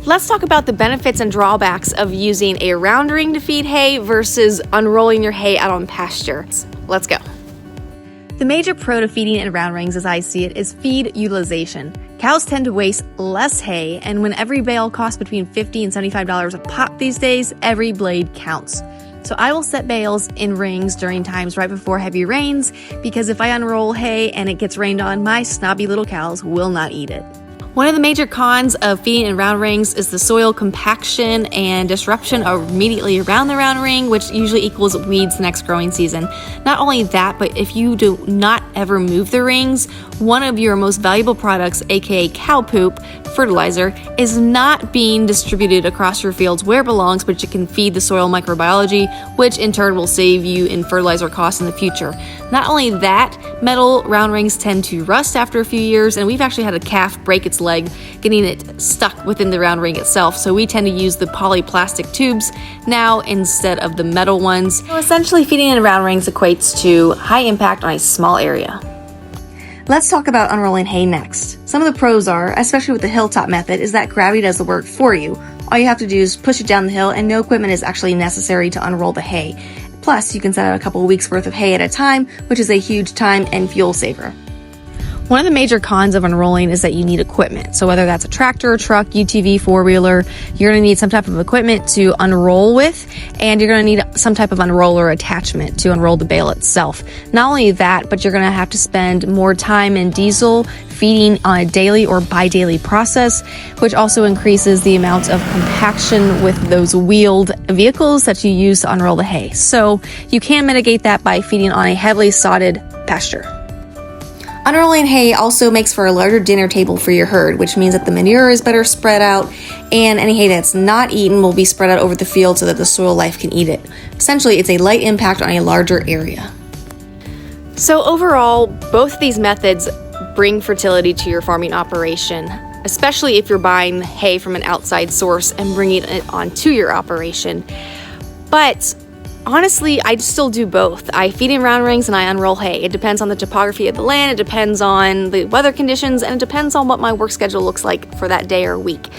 Let's talk about the benefits and drawbacks of using a round ring to feed hay versus unrolling your hay out on pasture. Let's go. The major pro to feeding in round rings, as I see it, is feed utilization. Cows tend to waste less hay, and when every bale costs between $50 and $75 a pop these days, every blade counts. So I will set bales in rings during times right before heavy rains, because if I unroll hay and it gets rained on, my snobby little cows will not eat it. One of the major cons of feeding in round rings is the soil compaction and disruption immediately around the round ring, which usually equals weeds the next growing season. Not only that, but if you do not ever move the rings, one of your most valuable products, aka cow poop, fertilizer, is not being distributed across your fields where it belongs, but you can feed the soil microbiology, which in turn will save you in fertilizer costs in the future. Not only that, metal round rings tend to rust after a few years, and we've actually had a calf break its leg getting it stuck within the round ring itself, so we tend to use the polyplastic tubes now instead of the metal ones. So essentially, feeding in round rings equates to high impact on a small area. Let's talk about unrolling hay next. Some of the pros are, especially with the hilltop method, is that gravity does the work for you. All you have to do is push it down the hill, and no equipment is actually necessary to unroll the hay. Plus, you can set out a couple of weeks worth of hay at a time, which is a huge time and fuel saver. One of the major cons of unrolling is that you need equipment. So whether that's a tractor, truck, UTV, four-wheeler, you're going to need some type of equipment to unroll with, and you're going to need some type of unroller attachment to unroll the bale itself. Not only that, but you're going to have to spend more time in diesel feeding on a daily or bi-daily process, which also increases the amount of compaction with those wheeled vehicles that you use to unroll the hay. So you can mitigate that by feeding on a heavily sodded pasture. Unrolling hay also makes for a larger dinner table for your herd, which means that the manure is better spread out, and any hay that's not eaten will be spread out over the field so that the soil life can eat it. Essentially, it's a light impact on a larger area. So overall, both of these methods bring fertility to your farming operation, especially if you're buying hay from an outside source and bringing it onto your operation. But honestly, I still do both. I feed in round rings and I unroll hay. It depends on the topography of the land, it depends on the weather conditions, and it depends on what my work schedule looks like for that day or week.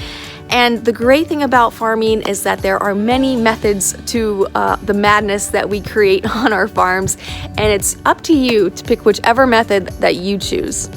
And the great thing about farming is that there are many methods to the madness that we create on our farms, and it's up to you to pick whichever method that you choose.